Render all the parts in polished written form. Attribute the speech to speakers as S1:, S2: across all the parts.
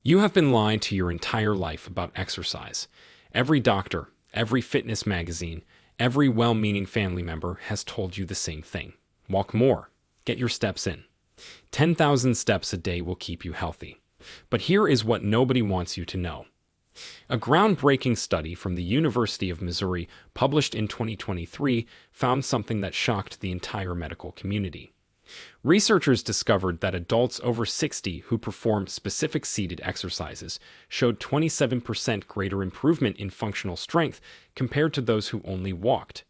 S1: You have been lied to your entire life about exercise. Every doctor, every fitness magazine, every well-meaning family member has told you the same thing. Walk more. Get your steps in. 10,000 steps a day will keep you healthy. But here is what nobody wants you to know. A groundbreaking study from the University of Missouri, published in 2023, found something that shocked the entire medical community. Researchers discovered that adults over 60 who performed specific seated exercises showed 27% greater improvement in functional strength compared to those who only walked.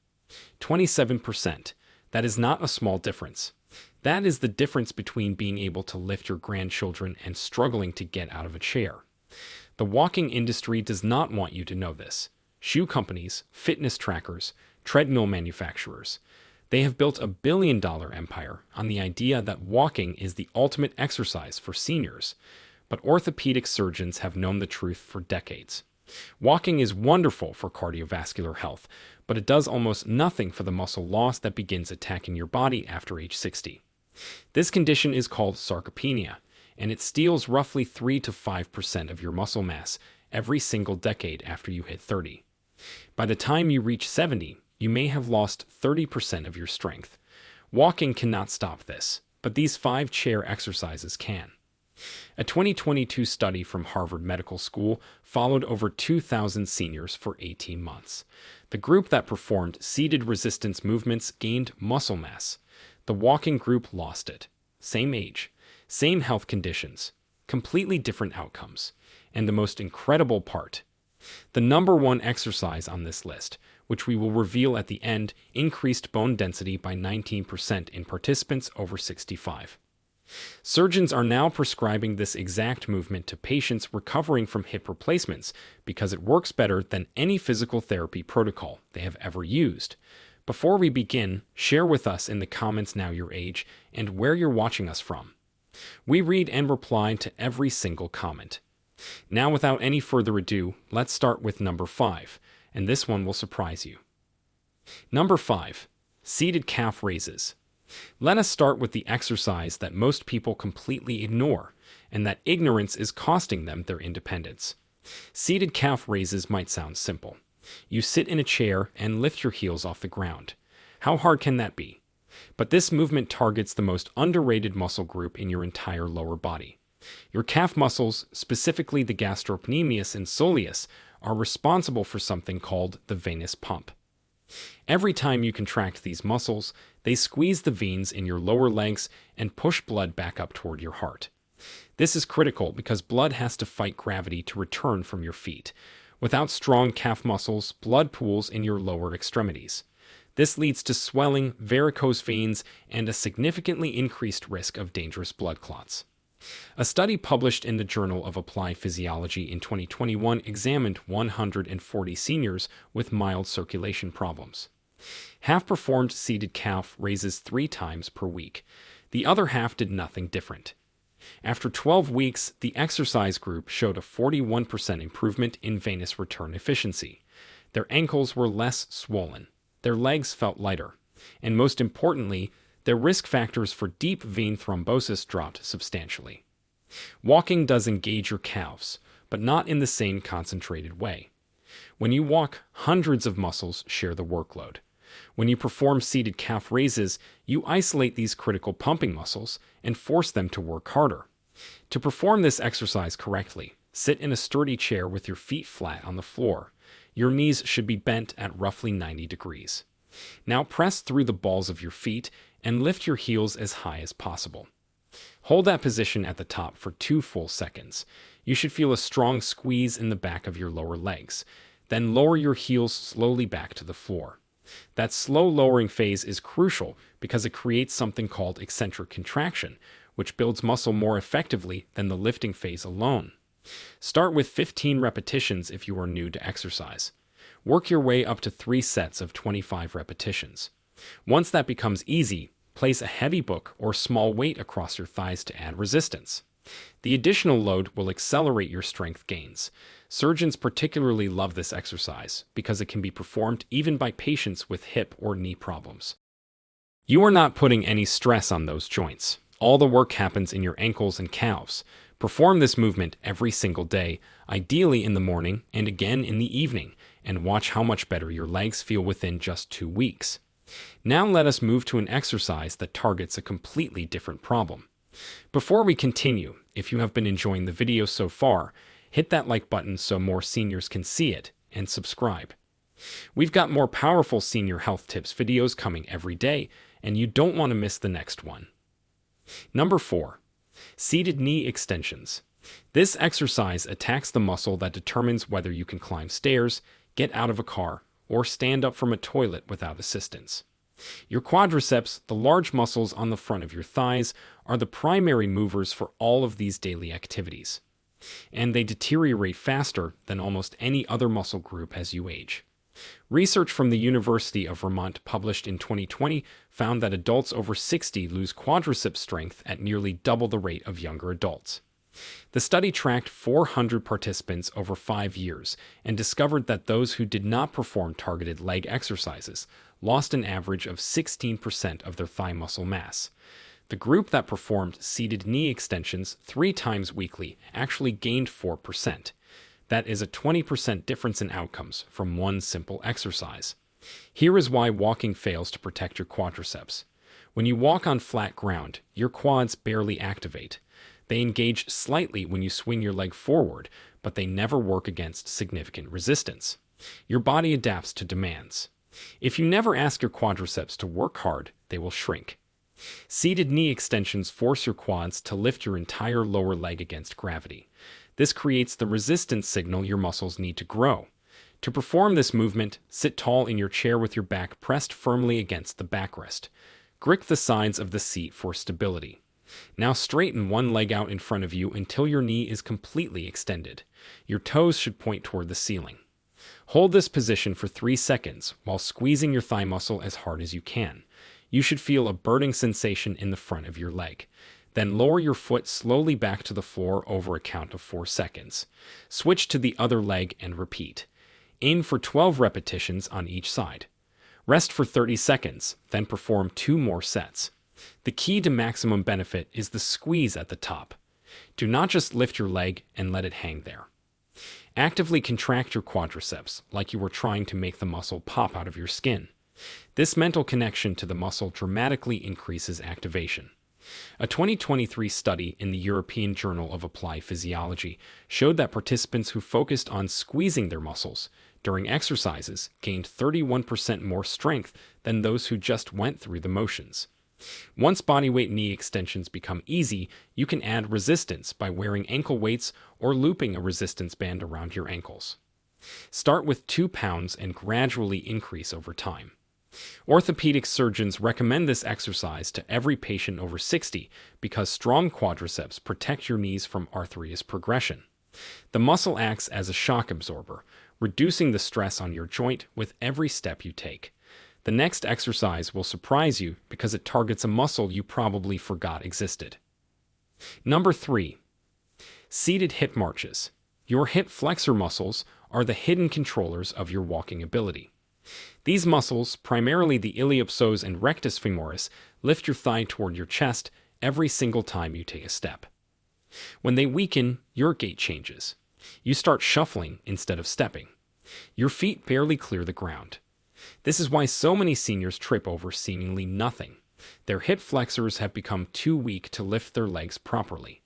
S1: 27%. That is not a small difference. That is the difference between being able to lift your grandchildren and struggling to get out of a chair. The walking industry does not want you to know this. Shoe companies, fitness trackers, treadmill manufacturers, they have built a billion-dollar empire on the idea that walking is the ultimate exercise for seniors. But orthopedic surgeons have known the truth for decades. Walking is wonderful for cardiovascular health, but it does almost nothing for the muscle loss that begins attacking your body after age 60. This condition is called sarcopenia, and it steals roughly 3 to 5% of your muscle mass every single decade after you hit 30. By the time you reach 70, you may have lost 30% of your strength. Walking cannot stop this, but these 5 chair exercises can. A 2022 study from Harvard Medical School followed over 2,000 seniors for 18 months. The group that performed seated resistance movements gained muscle mass. The walking group lost it. Same age, same health conditions, completely different outcomes. And the most incredible part, the number one exercise on this list, which we will reveal at the end, increased bone density by 19% in participants over 65. Surgeons are now prescribing this exact movement to patients recovering from hip replacements because it works better than any physical therapy protocol they have ever used. Before we begin, share with us in the comments now your age and where you're watching us from. We read and reply to every single comment. Now, without any further ado, let's start with number 5, and this one will surprise you. Number 5. Seated calf raises. Let us start with the exercise that most people completely ignore, and that ignorance is costing them their independence. Seated calf raises might sound simple. You sit in a chair and lift your heels off the ground. How hard can that be? But this movement targets the most underrated muscle group in your entire lower body. Your calf muscles, specifically the gastrocnemius and soleus, are responsible for something called the venous pump. Every time you contract these muscles, they squeeze the veins in your lower legs and push blood back up toward your heart. This is critical because blood has to fight gravity to return from your feet. Without strong calf muscles, blood pools in your lower extremities. This leads to swelling, varicose veins, and a significantly increased risk of dangerous blood clots. A study published in the Journal of Applied Physiology in 2021 examined 140 seniors with mild circulation problems. Half performed seated calf raises 3 times per week. The other half did nothing different. After 12 weeks, the exercise group showed a 41% improvement in venous return efficiency. Their ankles were less swollen. Their legs felt lighter. And most importantly, their risk factors for deep vein thrombosis dropped substantially. Walking does engage your calves, but not in the same concentrated way. When you walk, hundreds of muscles share the workload. When you perform seated calf raises, you isolate these critical pumping muscles and force them to work harder. To perform this exercise correctly, sit in a sturdy chair with your feet flat on the floor. Your knees should be bent at roughly 90 degrees. Now press through the balls of your feet and lift your heels as high as possible. Hold that position at the top for 2 full seconds. You should feel a strong squeeze in the back of your lower legs. Then lower your heels slowly back to the floor. That slow lowering phase is crucial because it creates something called eccentric contraction, which builds muscle more effectively than the lifting phase alone. Start with 15 repetitions if you are new to exercise. Work your way up to 3 sets of 25 repetitions. Once that becomes easy, place a heavy book or small weight across your thighs to add resistance. The additional load will accelerate your strength gains. Surgeons particularly love this exercise because it can be performed even by patients with hip or knee problems. You are not putting any stress on those joints. All the work happens in your ankles and calves, Perform this movement every single day, ideally in the morning and again in the evening, and watch how much better your legs feel within just 2 weeks. Now let us move to an exercise that targets a completely different problem. Before we continue, if you have been enjoying the video so far, hit that like button so more seniors can see it, and subscribe. We've got more powerful senior health tips videos coming every day, and you don't want to miss the next one. Number 4. Seated knee extensions. This exercise attacks the muscle that determines whether you can climb stairs, get out of a car, or stand up from a toilet without assistance. Your quadriceps, the large muscles on the front of your thighs, are the primary movers for all of these daily activities, and they deteriorate faster than almost any other muscle group as you age. Research from the University of Vermont published in 2020 found that adults over 60 lose quadricep strength at nearly double the rate of younger adults. The study tracked 400 participants over 5 years and discovered that those who did not perform targeted leg exercises lost an average of 16% of their thigh muscle mass. The group that performed seated knee extensions 3 times weekly actually gained 4%. That is a 20% difference in outcomes from one simple exercise. Here is why walking fails to protect your quadriceps. When you walk on flat ground, your quads barely activate. They engage slightly when you swing your leg forward, but they never work against significant resistance. Your body adapts to demands. If you never ask your quadriceps to work hard, they will shrink. Seated knee extensions force your quads to lift your entire lower leg against gravity. This creates the resistance signal your muscles need to grow. To perform this movement, sit tall in your chair with your back pressed firmly against the backrest. Grip the sides of the seat for stability. Now straighten one leg out in front of you until your knee is completely extended. Your toes should point toward the ceiling. Hold this position for 3 seconds while squeezing your thigh muscle as hard as you can. You should feel a burning sensation in the front of your leg. Then lower your foot slowly back to the floor over a count of 4 seconds. Switch to the other leg and repeat. Aim for 12 repetitions on each side. Rest for 30 seconds, then perform 2 more sets. The key to maximum benefit is the squeeze at the top. Do not just lift your leg and let it hang there. Actively contract your quadriceps like you were trying to make the muscle pop out of your skin. This mental connection to the muscle dramatically increases activation. A 2023 study in the European Journal of Applied Physiology showed that participants who focused on squeezing their muscles during exercises gained 31% more strength than those who just went through the motions. Once bodyweight knee extensions become easy, you can add resistance by wearing ankle weights or looping a resistance band around your ankles. Start with 2 pounds and gradually increase over time. Orthopedic surgeons recommend this exercise to every patient over 60 because strong quadriceps protect your knees from arthritis progression. The muscle acts as a shock absorber, reducing the stress on your joint with every step you take. The next exercise will surprise you because it targets a muscle you probably forgot existed. Number 3. Seated hip marches. Your hip flexor muscles are the hidden controllers of your walking ability. These muscles, primarily the iliopsoas and rectus femoris, lift your thigh toward your chest every single time you take a step. When they weaken, your gait changes. You start shuffling instead of stepping. Your feet barely clear the ground. This is why so many seniors trip over seemingly nothing. Their hip flexors have become too weak to lift their legs properly.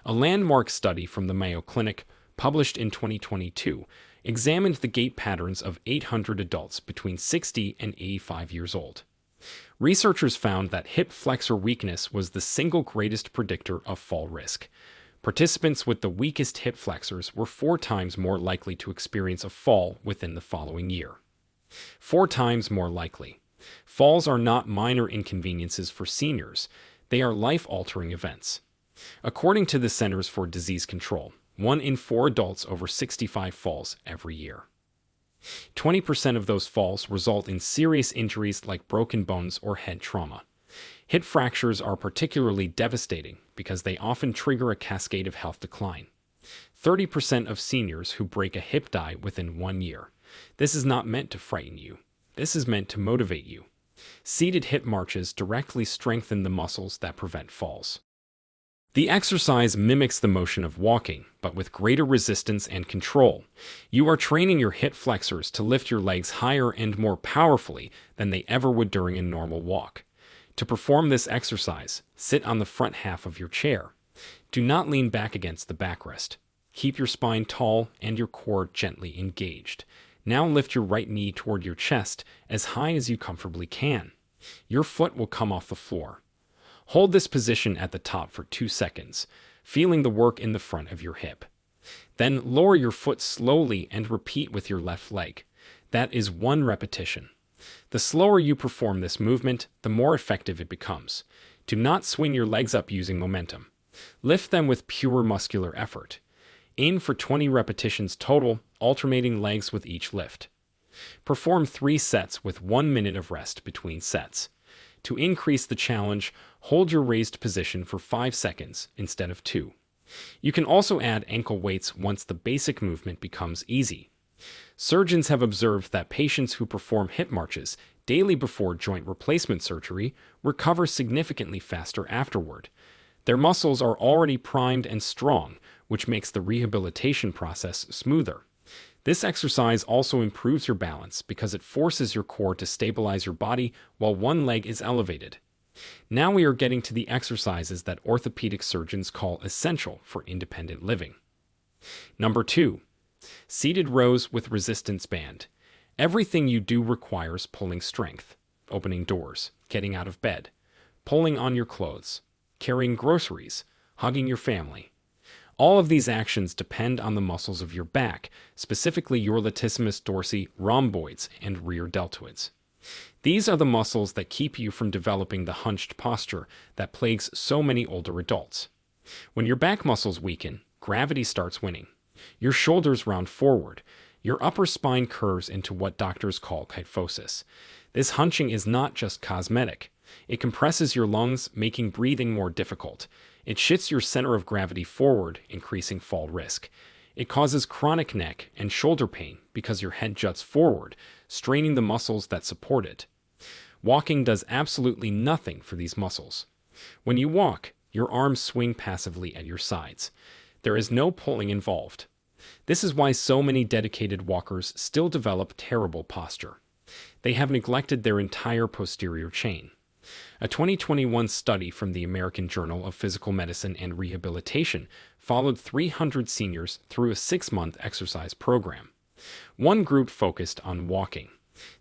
S1: A landmark study from the Mayo Clinic, published in 2022, examined the gait patterns of 800 adults between 60 and 85 years old. Researchers found that hip flexor weakness was the single greatest predictor of fall risk. Participants with the weakest hip flexors were 4 times more likely to experience a fall within the following year. 4 times more likely. Falls are not minor inconveniences for seniors. They are life-altering events. According to the Centers for Disease Control, 1 in 4 adults over 65 falls every year. 20% of those falls result in serious injuries like broken bones or head trauma. Hip fractures are particularly devastating because they often trigger a cascade of health decline. 30% of seniors who break a hip die within 1 year. This is not meant to frighten you. This is meant to motivate you. Seated hip marches directly strengthen the muscles that prevent falls. The exercise mimics the motion of walking, but with greater resistance and control. You are training your hip flexors to lift your legs higher and more powerfully than they ever would during a normal walk. To perform this exercise, sit on the front half of your chair. Do not lean back against the backrest. Keep your spine tall and your core gently engaged. Now lift your right knee toward your chest as high as you comfortably can. Your foot will come off the floor. Hold this position at the top for 2 seconds, feeling the work in the front of your hip. Then lower your foot slowly and repeat with your left leg. That is 1 repetition. The slower you perform this movement, the more effective it becomes. Do not swing your legs up using momentum. Lift them with pure muscular effort. Aim for 20 repetitions total, alternating legs with each lift. Perform 3 sets with 1 minute of rest between sets. To increase the challenge, hold your raised position for 5 seconds instead of 2. You can also add ankle weights once the basic movement becomes easy. Surgeons have observed that patients who perform hip marches daily before joint replacement surgery recover significantly faster afterward. Their muscles are already primed and strong, which makes the rehabilitation process smoother. This exercise also improves your balance because it forces your core to stabilize your body while one leg is elevated. Now we are getting to the exercises that orthopedic surgeons call essential for independent living. Number 2. Seated rows with resistance band. Everything you do requires pulling strength, opening doors, getting out of bed, pulling on your clothes, carrying groceries, hugging your family. All of these actions depend on the muscles of your back, specifically your latissimus dorsi, rhomboids, and rear deltoids. These are the muscles that keep you from developing the hunched posture that plagues so many older adults. When your back muscles weaken, gravity starts winning. Your shoulders round forward. Your upper spine curves into what doctors call kyphosis. This hunching is not just cosmetic. It compresses your lungs, making breathing more difficult. It shifts your center of gravity forward, increasing fall risk. It causes chronic neck and shoulder pain because your head juts forward, straining the muscles that support it. Walking does absolutely nothing for these muscles. When you walk, your arms swing passively at your sides. There is no pulling involved. This is why so many dedicated walkers still develop terrible posture. They have neglected their entire posterior chain. A 2021 study from the American Journal of Physical Medicine and Rehabilitation followed 300 seniors through a 6-month exercise program. One group focused on walking.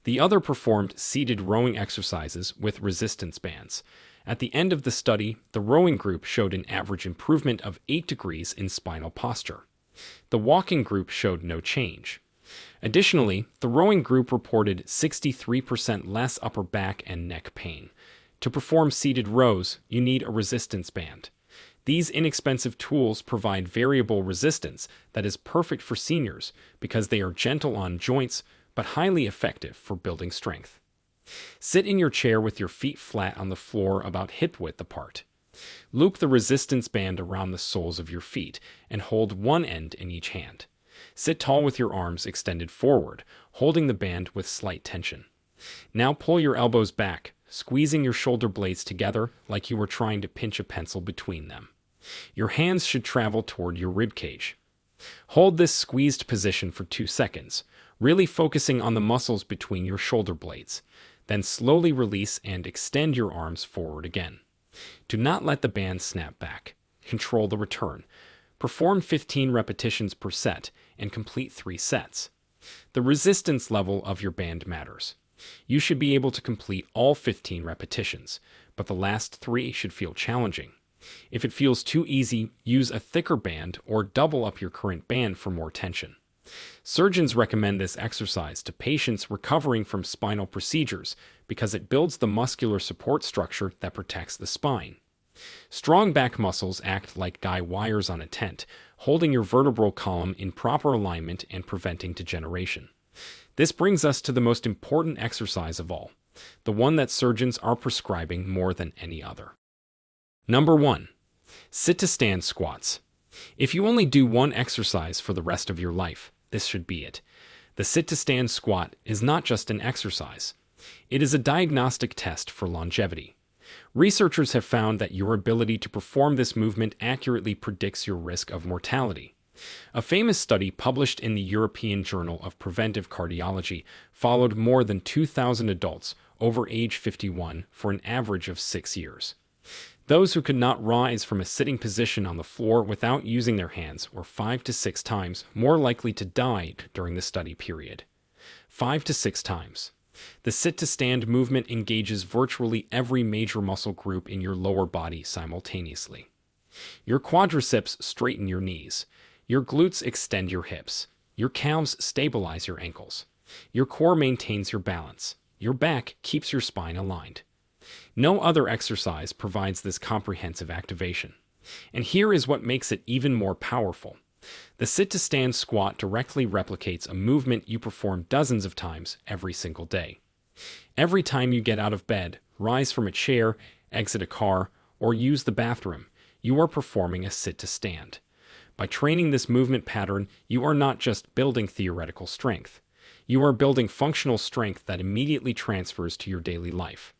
S1: The other performed seated rowing exercises with resistance bands. At the end of the study, the rowing group showed an average improvement of 8 degrees in spinal posture. The walking group showed no change. Additionally, the rowing group reported 63% less upper back and neck pain. To perform seated rows, you need a resistance band. These inexpensive tools provide variable resistance that is perfect for seniors because they are gentle on joints but highly effective for building strength. Sit in your chair with your feet flat on the floor about hip width apart. Loop the resistance band around the soles of your feet and hold one end in each hand. Sit tall with your arms extended forward, holding the band with slight tension. Now pull your elbows back, squeezing your shoulder blades together like you were trying to pinch a pencil between them. Your hands should travel toward your rib cage. Hold this squeezed position for 2 seconds, really focusing on the muscles between your shoulder blades. Then slowly release and extend your arms forward again. Do not let the band snap back. Control the return. Perform 15 repetitions per set and complete 3 sets. The resistance level of your band matters. You should be able to complete all 15 repetitions, but the last 3 should feel challenging. If it feels too easy, use a thicker band or double up your current band for more tension. Surgeons recommend this exercise to patients recovering from spinal procedures because it builds the muscular support structure that protects the spine. Strong back muscles act like guy wires on a tent, holding your vertebral column in proper alignment and preventing degeneration. This brings us to the most important exercise of all, the one that surgeons are prescribing more than any other. Number 1. Sit-to-stand squats. If you only do one exercise for the rest of your life, this should be it. The sit-to-stand squat is not just an exercise. It is a diagnostic test for longevity. Researchers have found that your ability to perform this movement accurately predicts your risk of mortality. A famous study published in the European Journal of Preventive Cardiology followed more than 2,000 adults over age 51 for an average of 6 years. Those who could not rise from a sitting position on the floor without using their hands were 5 to 6 times more likely to die during the study period. 5 to 6 times. The sit-to-stand movement engages virtually every major muscle group in your lower body simultaneously. Your quadriceps straighten your knees. Your glutes extend your hips. Your calves stabilize your ankles. Your core maintains your balance. Your back keeps your spine aligned. No other exercise provides this comprehensive activation. And here is what makes it even more powerful. The sit-to-stand squat directly replicates a movement you perform dozens of times every single day. Every time you get out of bed, rise from a chair, exit a car, or use the bathroom, you are performing a sit-to-stand. By training this movement pattern, you are not just building theoretical strength. You are building functional strength that immediately transfers to your daily life.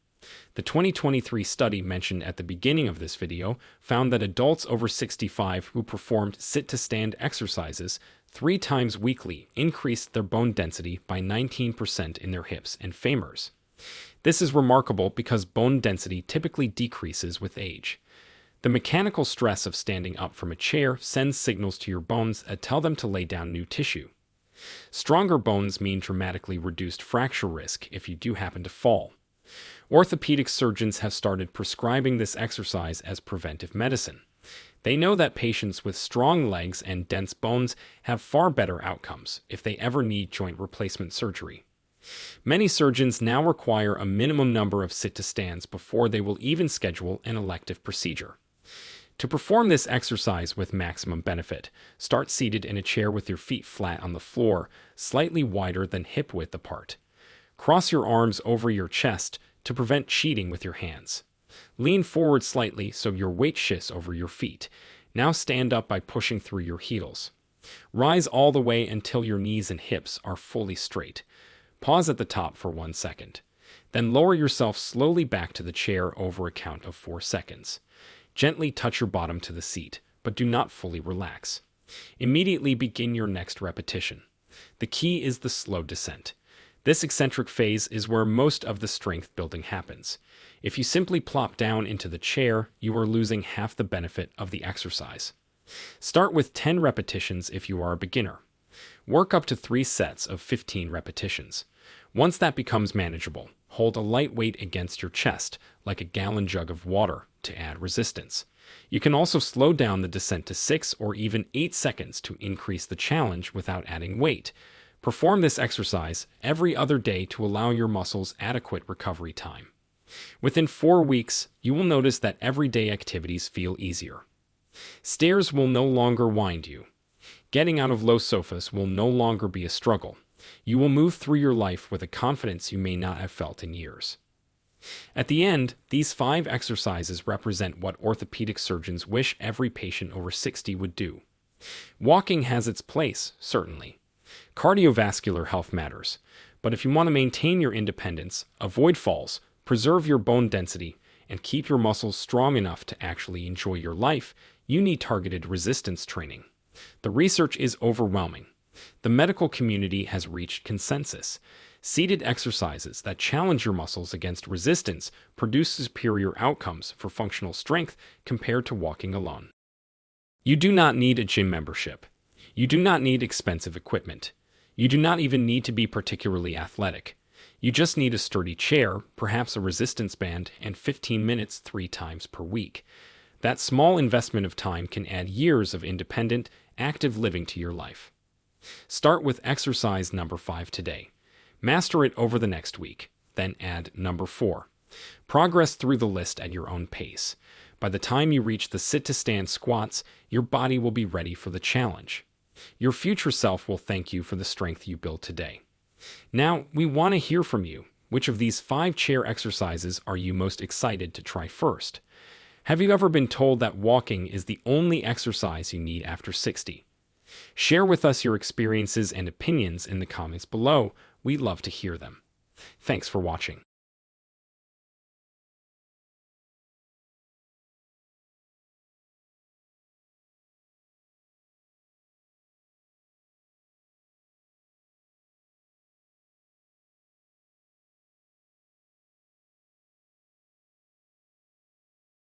S1: The 2023 study mentioned at the beginning of this video found that adults over 65 who performed sit-to-stand exercises 3 times weekly increased their bone density by 19% in their hips and femurs. This is remarkable because bone density typically decreases with age. The mechanical stress of standing up from a chair sends signals to your bones that tell them to lay down new tissue. Stronger bones mean dramatically reduced fracture risk if you do happen to fall. Orthopedic surgeons have started prescribing this exercise as preventive medicine. They know that patients with strong legs and dense bones have far better outcomes if they ever need joint replacement surgery. Many surgeons now require a minimum number of sit-to-stands before they will even schedule an elective procedure. To perform this exercise with maximum benefit, start seated in a chair with your feet flat on the floor, slightly wider than hip width apart. Cross your arms over your chest to prevent cheating with your hands. Lean forward slightly so your weight shifts over your feet. Now stand up by pushing through your heels. Rise all the way until your knees and hips are fully straight. Pause at the top for 1 second. Then lower yourself slowly back to the chair over a count of 4 seconds. Gently touch your bottom to the seat, but do not fully relax. Immediately begin your next repetition. The key is the slow descent. This eccentric phase is where most of the strength building happens. If you simply plop down into the chair, you are losing half the benefit of the exercise. Start with 10 repetitions if you are a beginner. Work up to 3 sets of 15 repetitions. Once that becomes manageable, hold a light weight against your chest, like a gallon jug of water, to add resistance. You can also slow down the descent to 6 or even 8 seconds to increase the challenge without adding weight. Perform this exercise every other day to allow your muscles adequate recovery time. Within 4 weeks, you will notice that everyday activities feel easier. Stairs will no longer wind you. Getting out of low sofas will no longer be a struggle. You will move through your life with a confidence you may not have felt in years. At the end, these 5 exercises represent what orthopedic surgeons wish every patient over 60 would do. Walking has its place, certainly. Cardiovascular health matters, but if you want to maintain your independence, avoid falls, preserve your bone density, and keep your muscles strong enough to actually enjoy your life, you need targeted resistance training. The research is overwhelming. The medical community has reached consensus. Seated exercises that challenge your muscles against resistance produce superior outcomes for functional strength compared to walking alone. You do not need a gym membership. You do not need expensive equipment. You do not even need to be particularly athletic. You just need a sturdy chair, perhaps a resistance band, and 15 minutes 3 times per week. That small investment of time can add years of independent, active living to your life. Start with exercise number 5 today. Master it over the next week. Then add number 4. Progress through the list at your own pace. By the time you reach the sit-to-stand squats, your body will be ready for the challenge. Your future self will thank you for the strength you built today. Now, we want to hear from you. Which of these 5 chair exercises are you most excited to try first? Have you ever been told that walking is the only exercise you need after 60? Share with us your experiences and opinions in the comments below. We'd love to hear them. Thanks for watching.